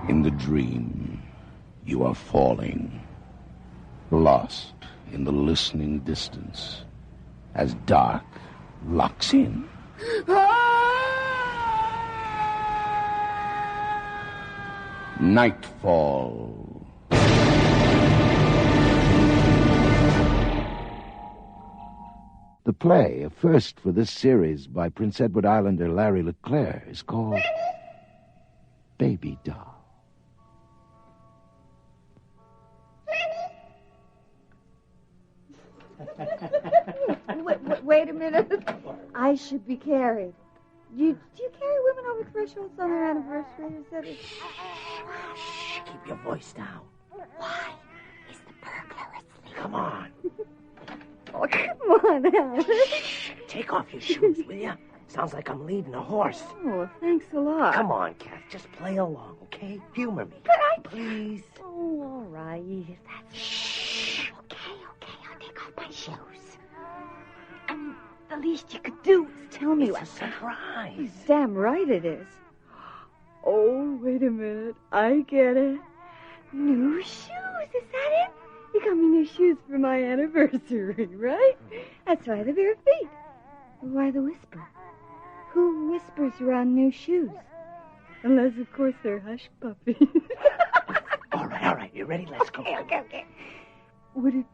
In the dream, you are falling, lost in the listening distance, as dark locks in. Nightfall. The play, a first for this series by Prince Edward Islander Larry LeClaire, is called Baby Doll. Wait a minute. I should be carried. Do you carry women over thresholds on their anniversary? Is that it? Shh, keep your voice down. Why is the burglar asleep? Come on. Oh, come on, Alex. Shh, take off your shoes, will you? Sounds like I'm leading a horse. Oh, thanks a lot. Come on, Kath, just play along, okay? Humor me. But I... Please. Oh, all right. That's... Shh. Okay, I'll take off my shoes. I mean, the least you could do is tell me It's a surprise. Damn right it is. Oh, wait a minute. I get it. New shoes, is that it? You got me new shoes for my anniversary, right? That's why the bare feet. Why the whisper? Who whispers around new shoes? Unless, of course, they're hush puppies. All right. You ready? Let's go. Okay. Would it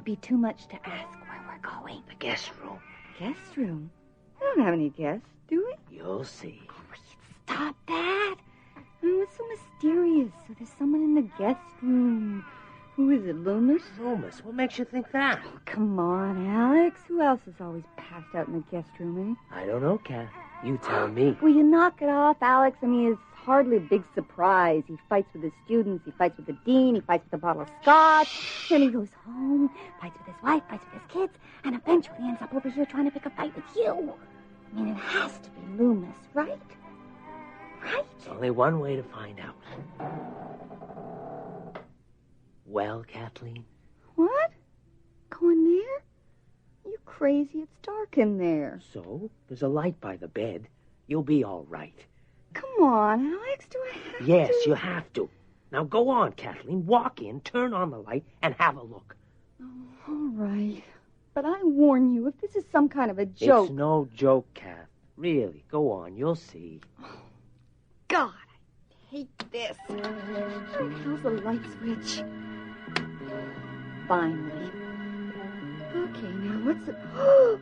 be too much to ask where we're going? The guest room. Guest room? We don't have any guests, do we? You'll see. Oh, stop that. What's so mysterious? So there's someone in the guest room. Who is it, Loomis? Loomis? What makes you think that? Oh, come on, Alex. Who else is always passed out in the guest room, eh? I don't know, Kath. You tell me. Will you knock it off, Alex? I mean, it's hardly a big surprise. He fights with his students, he fights with the dean, he fights with a bottle of scotch, then he goes home, fights with his wife, fights with his kids, and eventually ends up over here trying to pick a fight with you. I mean, it has to be Loomis, right? Right? There's only one way to find out. Well, Kathleen? What? Going there? You crazy? It's dark in there. So? There's a light by the bed. You'll be all right. Come on, Alex. Do I have to? Yes, you have to. Now go on, Kathleen. Walk in, turn on the light, and have a look. Oh, all right. But I warn you, if this is some kind of a joke... It's no joke, Kath. Really, go on. You'll see. Oh, God, I hate this. How's the light switch? Finally. Okay, now what's it... Oh,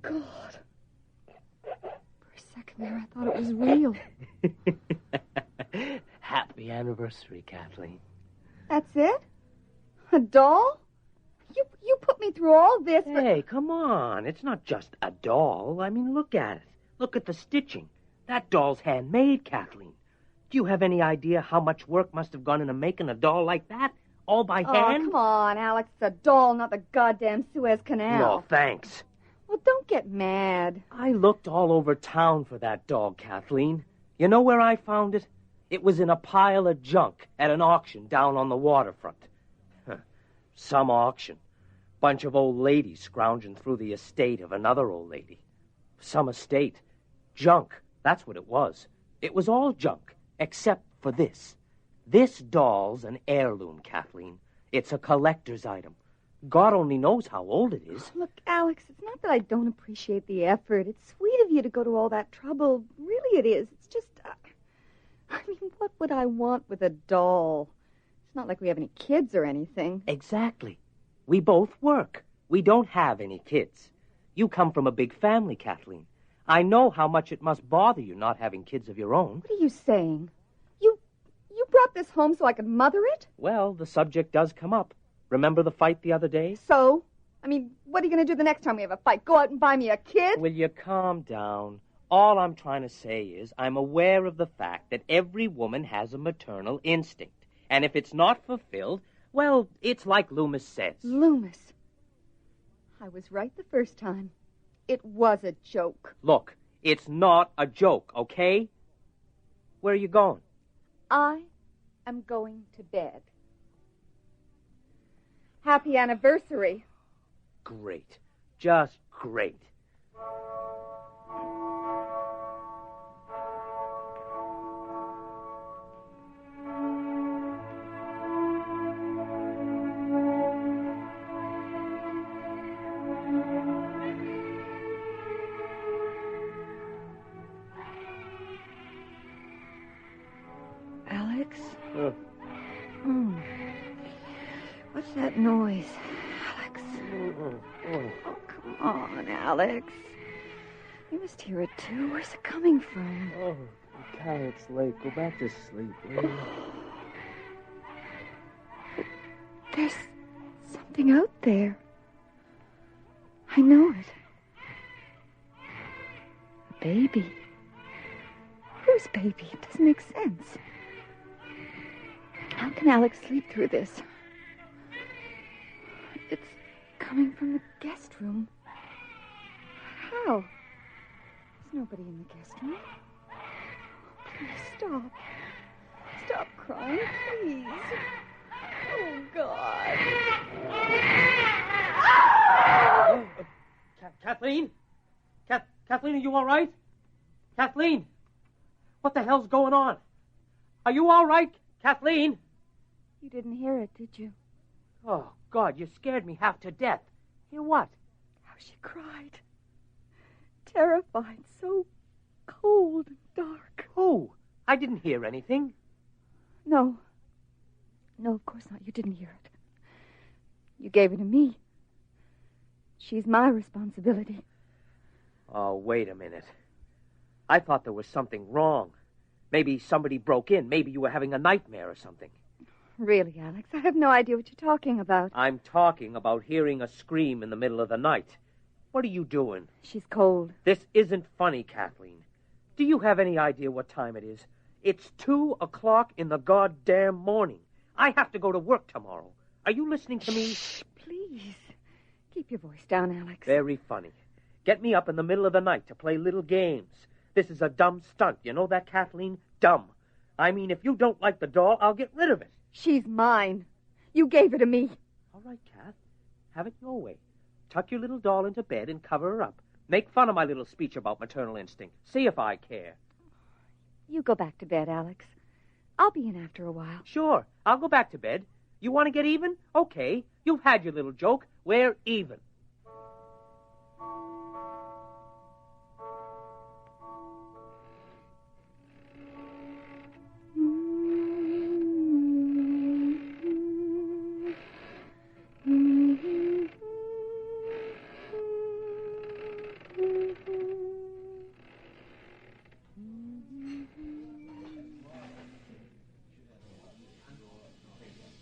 God. For a second there, I thought it was real. Happy anniversary, Kathleen. That's it? A doll? You put me through all this, but... Hey, come on. It's not just a doll. I mean, look at it. Look at the stitching. That doll's handmade, Kathleen. Do you have any idea how much work must have gone into making a doll like that? All by hand? Oh, come on, Alex. It's a doll, not the goddamn Suez Canal. No, thanks. Well, don't get mad. I looked all over town for that doll, Kathleen. You know where I found it? It was in a pile of junk at an auction down on the waterfront. Some auction. Bunch of old ladies scrounging through the estate of another old lady. Some estate. Junk. That's what it was. It was all junk, except for this. This doll's an heirloom, Kathleen. It's a collector's item. God only knows how old it is. Look, Alex, it's not that I don't appreciate the effort. It's sweet of you to go to all that trouble. Really it is. It's just... I mean, what would I want with a doll? It's not like we have any kids or anything. Exactly. We both work. We don't have any kids. You come from a big family, Kathleen. I know how much it must bother you not having kids of your own. What are you saying? You brought this home so I could mother it? Well, the subject does come up. Remember the fight the other day? So? I mean, what are you going to do the next time we have a fight? Go out and buy me a kid? Will you calm down? All I'm trying to say is I'm aware of the fact that every woman has a maternal instinct. And if it's not fulfilled, well, it's like Loomis says. Loomis. I was right the first time. It was a joke. Look, it's not a joke, okay? Where are you going? I am going to bed. Happy anniversary. Great. Just great. Oh, come on, Alex. You must hear it, too. Where's it coming from? Oh, Callie, it's late. Go back to sleep, will you? There's something out there. I know it. A baby. Whose baby? It doesn't make sense. How can Alex sleep through this? It's coming from the guest room. How? There's nobody in the guest room. Please stop. Stop crying, please. Oh, God. Kathleen? Kathleen, are you all right? Kathleen? What the hell's going on? Are you all right, Kathleen? You didn't hear it, did you? Oh, God, you scared me half to death. Hear what? How she cried. Terrified, so cold and dark. Who? I didn't hear anything. No. No, of course not. You didn't hear it. You gave it to me. She's my responsibility. Oh, wait a minute. I thought there was something wrong. Maybe somebody broke in. Maybe you were having a nightmare or something. Really, Alex, I have no idea what you're talking about. I'm talking about hearing a scream in the middle of the night. What are you doing? She's cold. This isn't funny, Kathleen. Do you have any idea what time it is? It's 2 o'clock in the goddamn morning. I have to go to work tomorrow. Are you listening to me? Shh, please. Keep your voice down, Alex. Very funny. Get me up in the middle of the night to play little games. This is a dumb stunt. You know that, Kathleen? Dumb. I mean, if you don't like the doll, I'll get rid of it. She's mine. You gave her to me. All right, Kath. Have it your way. Tuck your little doll into bed and cover her up. Make fun of my little speech about maternal instinct. See if I care. You go back to bed, Alex. I'll be in after a while. Sure. I'll go back to bed. You want to get even? Okay. You've had your little joke. We're even.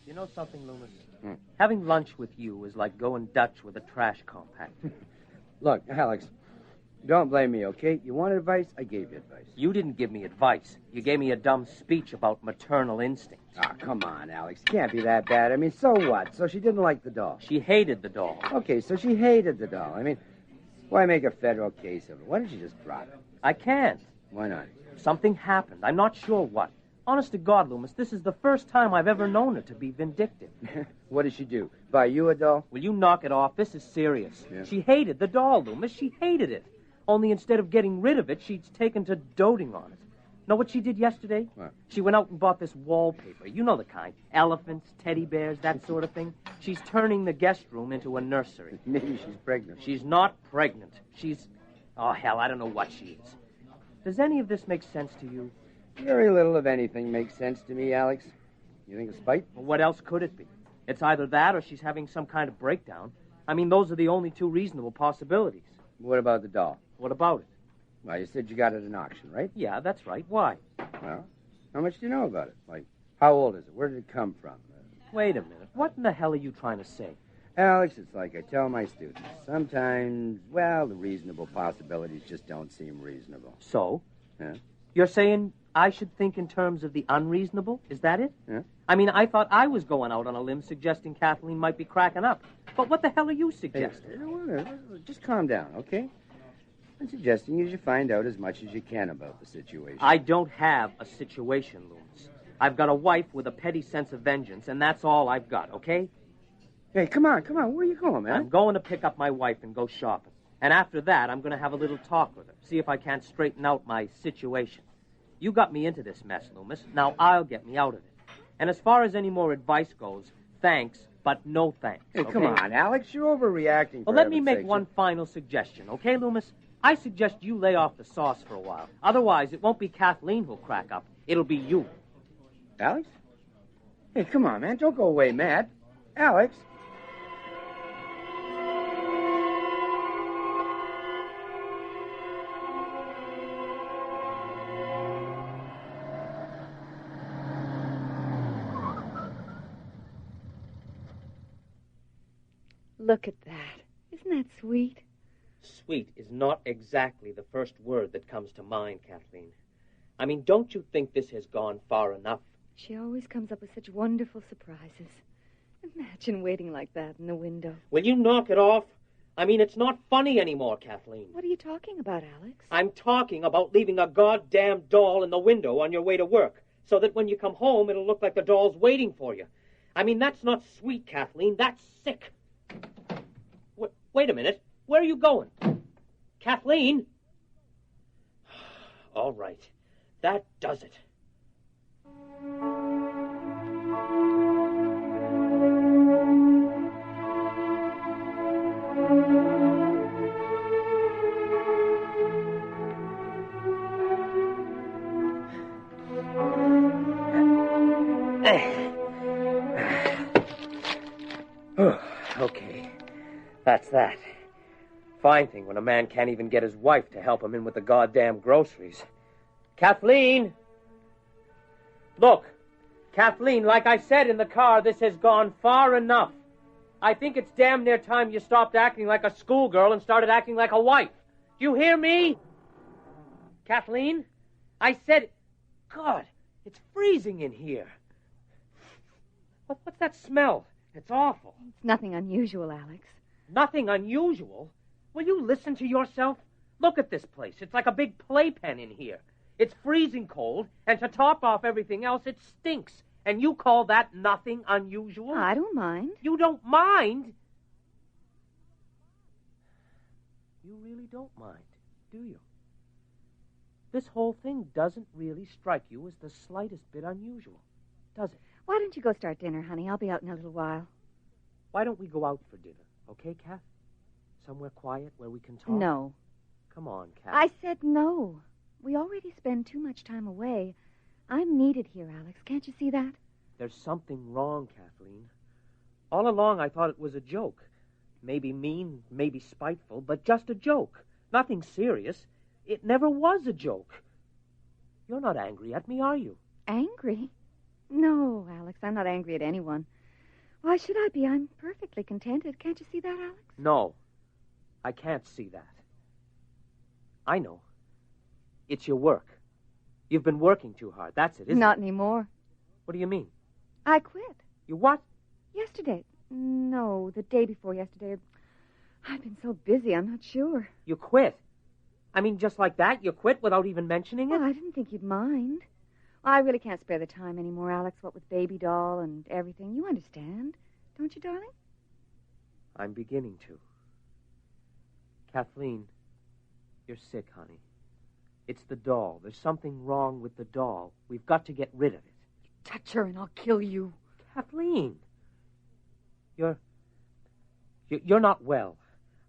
You know something, Loomis? Having lunch with you is like going Dutch with a trash compactor. Look, Alex, don't blame me, okay? You wanted advice? I gave you advice. You didn't give me advice. You gave me a dumb speech about maternal instincts. Ah, come on, Alex. Can't be that bad. I mean, so what? So she didn't like the doll. She hated the doll. Okay, so she hated the doll. I mean, why make a federal case of it? Why don't you just drop it? I can't. Why not? Something happened. I'm not sure what. Honest to God, Loomis, this is the first time I've ever known her to be vindictive. What did she do? Buy you a doll? Will you knock it off? This is serious. Yeah. She hated the doll, Loomis. She hated it. Only instead of getting rid of it, she's taken to doting on it. Know what she did yesterday? What? She went out and bought this wallpaper. You know the kind. Elephants, teddy bears, that sort of thing. She's turning the guest room into a nursery. Maybe she's pregnant. She's not pregnant. She's... Oh, hell, I don't know what she is. Does any of this make sense to you? Very little of anything makes sense to me, Alex. You think it's spite? Well, what else could it be? It's either that or she's having some kind of breakdown. I mean, those are the only two reasonable possibilities. What about the doll? What about it? Well, you said you got it at an auction, right? Yeah, that's right. Why? Well, how much do you know about it? Like, how old is it? Where did it come from? Wait a minute. What in the hell are you trying to say? Alex, it's like I tell my students. Sometimes, well, the reasonable possibilities just don't seem reasonable. So? Yeah? You're saying I should think in terms of the unreasonable? Is that it? Yeah? I mean, I thought I was going out on a limb suggesting Kathleen might be cracking up. But what the hell are you suggesting? Hey, just calm down, okay? I'm suggesting you should find out as much as you can about the situation. I don't have a situation, Loomis. I've got a wife with a petty sense of vengeance, and that's all I've got, okay? Hey, come on. Where are you going, man? I'm going to pick up my wife and go shopping. And after that, I'm going to have a little talk with her, see if I can't straighten out my situation. You got me into this mess, Loomis. Now I'll get me out of it. And as far as any more advice goes, thanks, but no thanks. Hey, okay? come on, Alex. You're overreacting. Well, let me make one final suggestion, okay, Loomis? I suggest you lay off the sauce for a while. Otherwise, it won't be Kathleen who'll crack up. It'll be you. Alex? Hey, come on, man. Don't go away mad. Alex? Look at that. Isn't that sweet? Sweet is not exactly the first word that comes to mind, Kathleen. I mean, don't you think this has gone far enough? She always comes up with such wonderful surprises. Imagine waiting like that in the window. Will you knock it off? I mean, it's not funny anymore, Kathleen. What are you talking about, Alex? I'm talking about leaving a goddamn doll in the window on your way to work, so that when you come home, it'll look like the doll's waiting for you. I mean, that's not sweet, Kathleen. That's sick. Wait a minute. Where are you going? Kathleen? All right. That does it. Okay, that's that. Fine thing when a man can't even get his wife to help him in with the goddamn groceries. Kathleen! Look, Kathleen, like I said in the car, this has gone far enough. I think it's damn near time you stopped acting like a schoolgirl and started acting like a wife. Do you hear me? Kathleen? I said... God, it's freezing in here. What's that smell? It's awful. It's nothing unusual, Alex. Nothing unusual? Will you listen to yourself? Look at this place. It's like a big playpen in here. It's freezing cold, and to top off everything else, it stinks. And you call that nothing unusual? I don't mind. You don't mind? You really don't mind, do you? This whole thing doesn't really strike you as the slightest bit unusual, does it? Why don't you go start dinner, honey? I'll be out in a little while. Why don't we go out for dinner, okay, Kath? Somewhere quiet where we can talk? No. Come on, Kath. I said no. We already spend too much time away. I'm needed here, Alex. Can't you see that? There's something wrong, Kathleen. All along I thought it was a joke. Maybe mean, maybe spiteful, but just a joke. Nothing serious. It never was a joke. You're not angry at me, are you? Angry? No, Alex, I'm not angry at anyone. Why should I be? I'm perfectly contented. Can't you see that, Alex? No, I can't see that. I know. It's your work. You've been working too hard. That's it, isn't it? Not anymore. What do you mean? I quit. You what? Yesterday. No, the day before yesterday. I've been so busy, I'm not sure. You quit? I mean, just like that? You quit without even mentioning it? Well, I didn't think you'd mind. I really can't spare the time anymore, Alex, what with baby doll and everything. You understand, don't you, darling? I'm beginning to. Kathleen, you're sick, honey. It's the doll. There's something wrong with the doll. We've got to get rid of it. Touch her and I'll kill you. Kathleen, you're not well.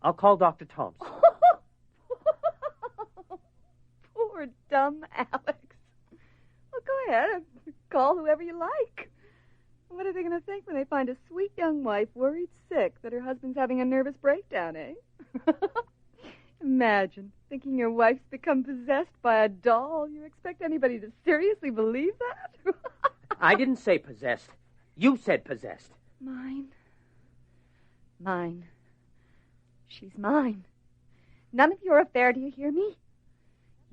I'll call Dr. Thompson. Poor dumb Alex. Well, go ahead. Call whoever you like. What are they going to think when they find a sweet young wife worried sick that her husband's having a nervous breakdown, eh? Imagine thinking your wife's become possessed by a doll. You expect anybody to seriously believe that? I didn't say possessed. You said possessed. Mine. Mine. She's mine. None of your affair, do you hear me?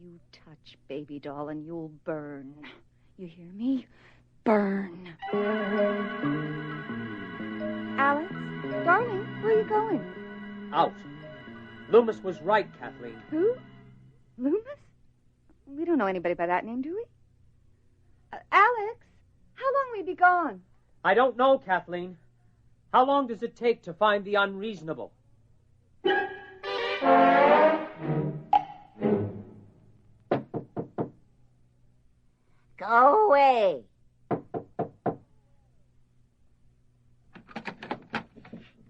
You touch baby doll and you'll burn. You hear me? Burn. Alex, darling, where are you going? Out. Loomis was right, Kathleen. Who? Loomis? We don't know anybody by that name, do we? Alex, how long will you be gone? I don't know, Kathleen. How long does it take to find the unreasonable? Go away.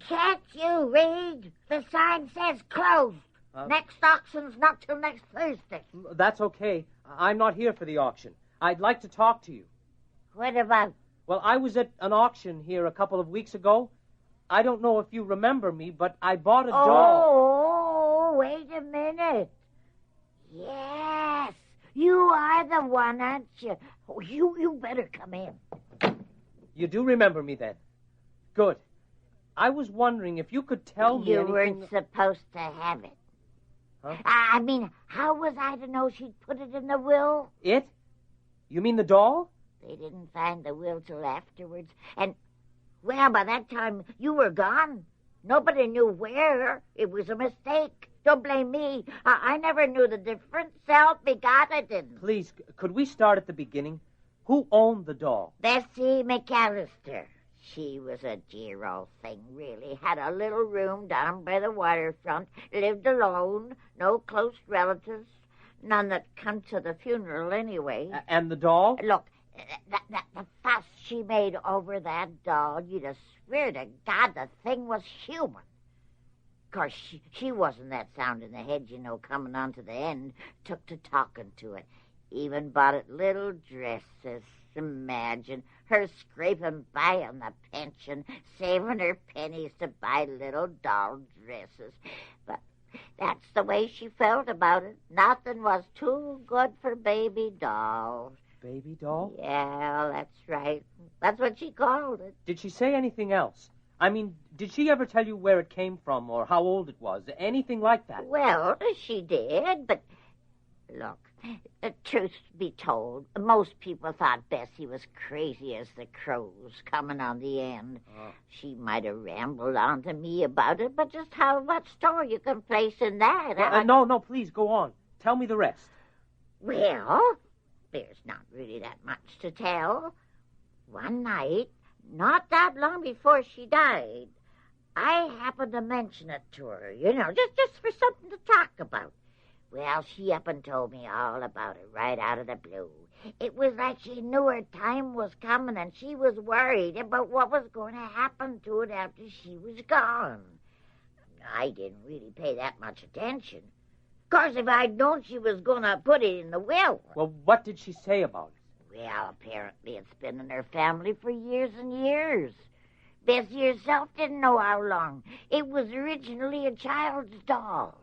Can't you read? The sign says closed. Next auction's not till next Thursday. That's okay. I'm not here for the auction. I'd like to talk to you. What about? Well, I was at an auction here a couple of weeks ago. I don't know if you remember me, but I bought a doll. Oh, wait a minute. Yes, you are the one, aren't you? Oh, you better come in. You do remember me then? Good. I was wondering if you could tell me You anything... weren't supposed to have it. Huh? I mean, how was I to know she'd put it in the will? It? You mean the doll? They didn't find the will till afterwards. And, well, by that time, you were gone. Nobody knew where. It was a mistake. Don't blame me. I never knew the difference. Self be God, I didn't. Please, could we start at the beginning? Who owned the doll? Bessie McAllister. She was a dear old thing, really. Had a little room down by the waterfront. Lived alone. No close relatives. None that come to the funeral, anyway. And the doll? Look, the fuss she made over that doll, you'd have swear to God the thing was human. Of course, she wasn't that sound in the head, you know, coming on to the end. Took to talking to it. Even bought it little dresses. Imagine her scraping by on the pension, saving her pennies to buy little doll dresses. But that's the way she felt about it. Nothing was too good for baby dolls. Baby doll? Yeah, that's right. That's what she called it. Did she say anything else? I mean, did she ever tell you where it came from or how old it was? Anything like that? Well, she did, but look, truth be told, most people thought Bessie was crazy as the crows coming on the end. Oh. She might have rambled on to me about it, but just how much store you can place in that? Well, no, please, go on. Tell me the rest. Well, there's not really that much to tell. One night, not that long before she died, I happened to mention it to her, you know, just for something to talk about. Well, she up and told me all about it right out of the blue. It was like she knew her time was coming and she was worried about what was going to happen to it after she was gone. I didn't really pay that much attention. Of course, if I'd known she was going to put it in the will... Well, what did she say about it? Well, apparently it's been in her family for years and years. Bessie herself didn't know how long. It was originally a child's doll.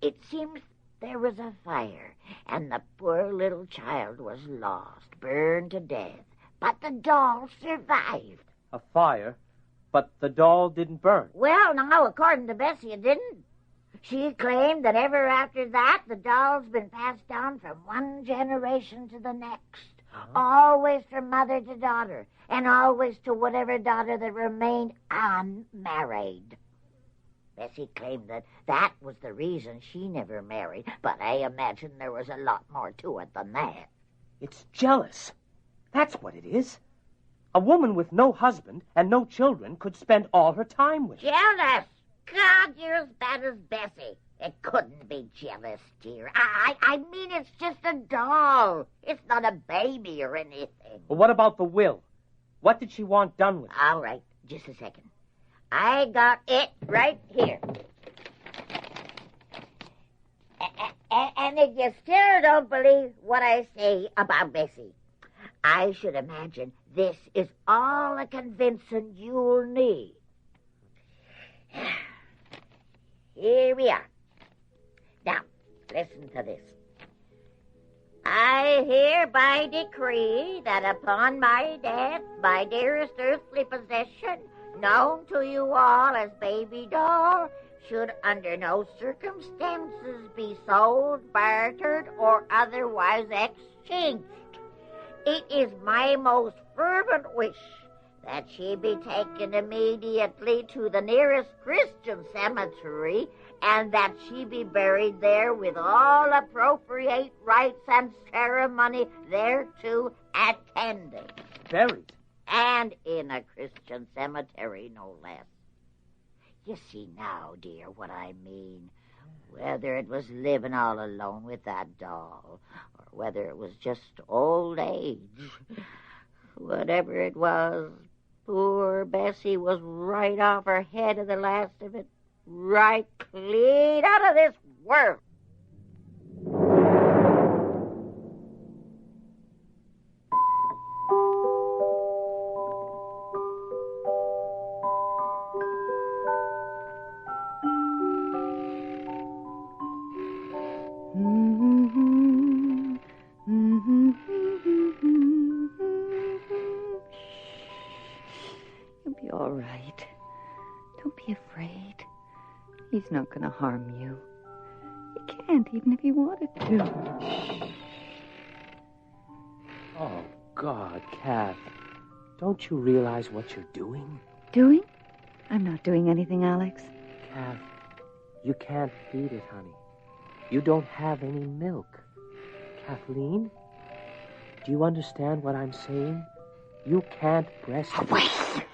It seems there was a fire, and the poor little child was lost, burned to death. But the doll survived. A fire? But the doll didn't burn? Well, now, according to Bessie, it didn't. She claimed that ever after that, the doll's been passed down from one generation to the next. Always from mother to daughter, and always to whatever daughter that remained unmarried. Bessie claimed that was the reason she never married, but I imagine there was a lot more to it than that. It's jealous. That's what it is. A woman with no husband and no children could spend all her time with it. Jealous? God, you're as bad as Bessie. It couldn't be jealous, dear. I mean, it's just a doll. It's not a baby or anything. Well, what about the will? What did she want done with it? All right, just a second. I got it right here. And if you still don't believe what I say about Bessie, I should imagine this is all the convincing you'll need. Here we are. Now, listen to this. I hereby decree that upon my death, my dearest earthly possession, known to you all as baby doll, should under no circumstances be sold, bartered, or otherwise exchanged. It is my most fervent wish that she be taken immediately to the nearest Christian cemetery, and that she be buried there with all appropriate rites and ceremony thereto attended. Buried? And in a Christian cemetery, no less. You see now, dear, what I mean. Whether it was living all alone with that doll, or whether it was just old age. Whatever it was, poor Bessie was right off her head of the last of it. Right clean out of this world. You'll be all right. He's not going to harm you. He can't, even if he wanted to. Oh, God, Kath. Don't you realize what you're doing? Doing? I'm not doing anything, Alex. Kath, you can't feed it, honey. You don't have any milk. Kathleen, do you understand what I'm saying? You can't breastfeed.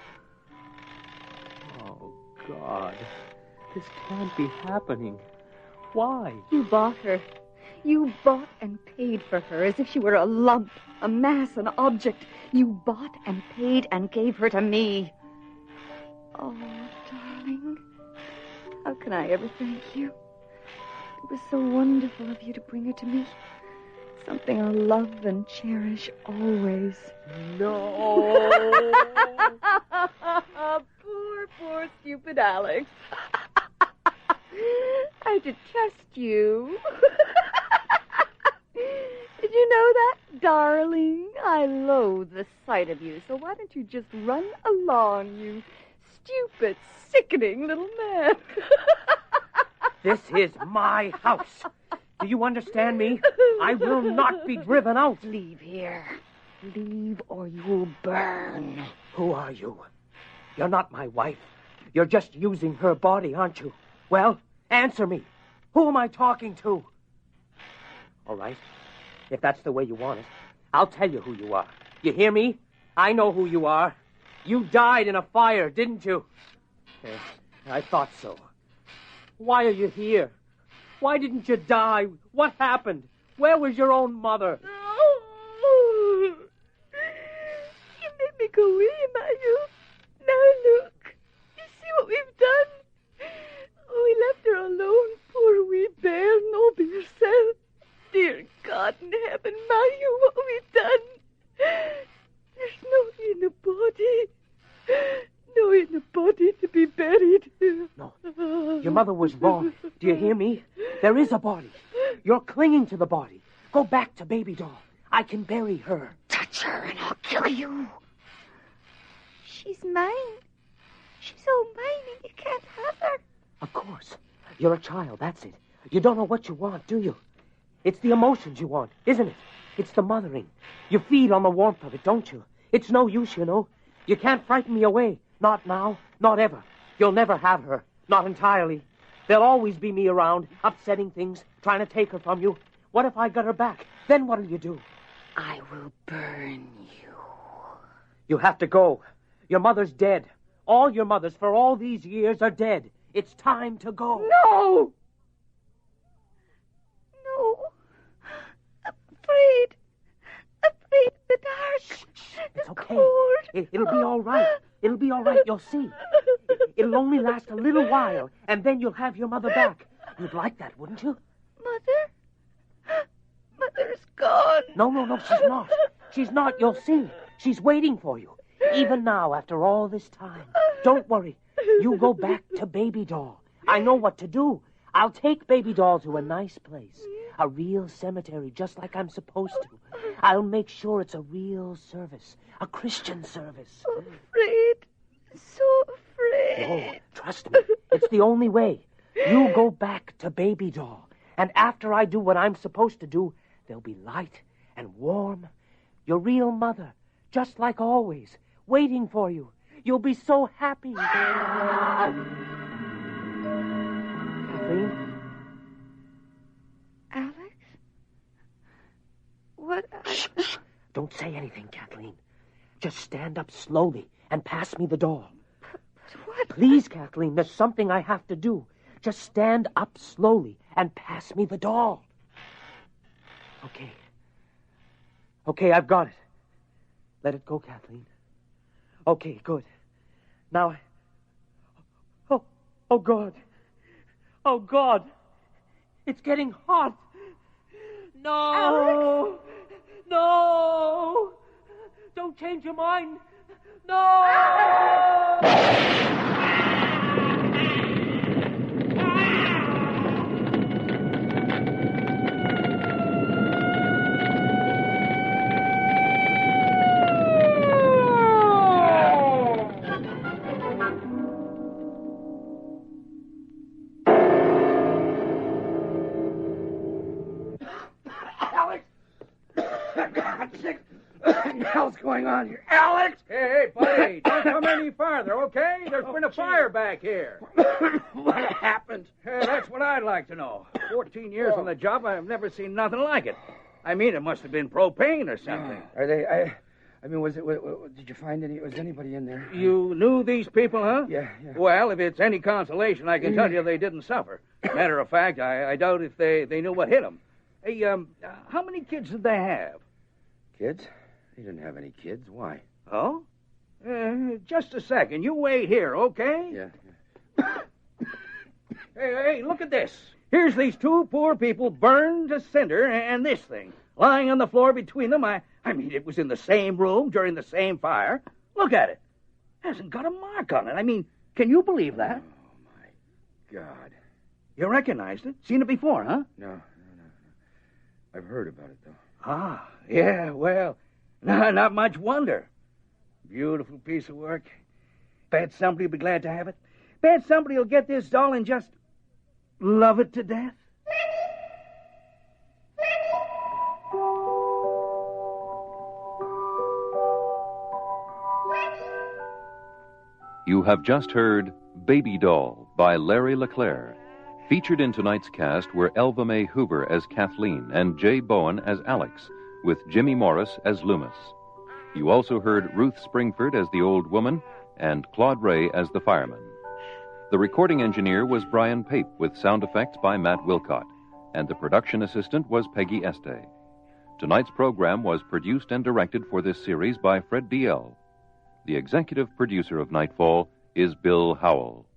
Oh, God. This can't be happening. Why? You bought her. You bought and paid for her as if she were a lump, a mass, an object. You bought and paid and gave her to me. Oh, darling. How can I ever thank you? It was so wonderful of you to bring her to me. Something I'll love and cherish always. No. Poor, stupid Alex. I had to trust you. Did you know that, darling? I loathe the sight of you, so why don't you just run along, you stupid, sickening little man? This is my house. Do you understand me? I will not be driven out. Leave here. Leave or you'll burn. Who are you? You're not my wife. You're just using her body, aren't you? Well, answer me. Who am I talking to? All right. If that's the way you want it, I'll tell you who you are. You hear me? I know who you are. You died in a fire, didn't you? Yes, I thought so. Why are you here? Why didn't you die? What happened? Where was your own mother? Oh, you made me go away, Mayu. Now look. You see what we've done? Oh, we left her alone. Poor wee bear, all by herself. Dear God in heaven, Mayu, what have we done? There's no in the body. No in the body to be buried. No, your mother was wrong. Do you hear me? There is a body. You're clinging to the body. Go back to Baby Doll. I can bury her. Touch her and I'll kill you. She's mine. She's all mine and you can't have her. Of course. You're a child, that's it. You don't know what you want, do you? It's the emotions you want, isn't it? It's the mothering. You feed on the warmth of it, don't you? It's no use, you know. You can't frighten me away. Not now, not ever. You'll never have her. Not entirely. There'll always be me around, upsetting things, trying to take her from you. What if I got her back? Then what'll you do? I will burn you. You have to go. Your mother's dead. All your mothers for all these years are dead. It's time to go. No! No. Afraid. Afraid of the dark. It's okay. Cold. It'll be all right. It'll be all right, you'll see. It'll only last a little while, and then you'll have your mother back. You'd like that, wouldn't you? Mother? Mother's gone. No, she's not. She's not, you'll see. She's waiting for you. Even now, after all this time. Don't worry. You go back to Baby Doll. I know what to do. I'll take Baby Doll to a nice place. A real cemetery, just like I'm supposed to. I'll make sure it's a real service. A Christian service. Afraid. So afraid. No, trust me. It's the only way. You go back to Baby Doll. And after I do what I'm supposed to do, there'll be light and warm. Your real mother, just like always, waiting for you. You'll be so happy. Kathleen? Alex? What? Shh. Don't say anything, Kathleen. Just stand up slowly and pass me the doll. But what? Please, Kathleen, there's something I have to do. Just stand up slowly and pass me the doll. Okay, I've got it. Let it go, Kathleen. Okay, good. Now, oh, God. Oh, God. It's getting hot. No. Alex? No. Don't change your mind. No. going on here? Alex! Hey, buddy, don't come any farther, okay? There's been a fire back here. What happened? That's what I'd like to know. 14 years on the job, I've never seen nothing like it. I mean, it must have been propane or something. Are they... I mean, did you find was anybody in there? You knew these people, huh? Yeah. Well, if it's any consolation, I can tell you they didn't suffer. Matter of fact, I doubt if they knew what hit them. Hey, how many kids did they have? Kids? They didn't have any kids. Why? Oh? Just a second. You wait here, okay? Yeah. Hey, look at this. Here's these two poor people burned to cinder, and this thing lying on the floor between them. I mean, it was in the same room during the same fire. Look at it. Hasn't got a mark on it. I mean, can you believe that? Oh, my God. You recognized it? Seen it before, huh? No. I've heard about it, though. Ah, yeah, well, not much wonder. Beautiful piece of work. Bet somebody will be glad to have it. Bet somebody will get this doll and just love it to death. You have just heard Baby Doll by Larry LeClaire. Featured in tonight's cast were Elva Mae Hoover as Kathleen and Jay Bowen as Alex, with Jimmy Morris as Loomis. You also heard Ruth Springford as the old woman and Claude Ray as the fireman. The recording engineer was Brian Pape, with sound effects by Matt Wilcott, and the production assistant was Peggy Este. Tonight's program was produced and directed for this series by Fred D.L. The executive producer of Nightfall is Bill Howell.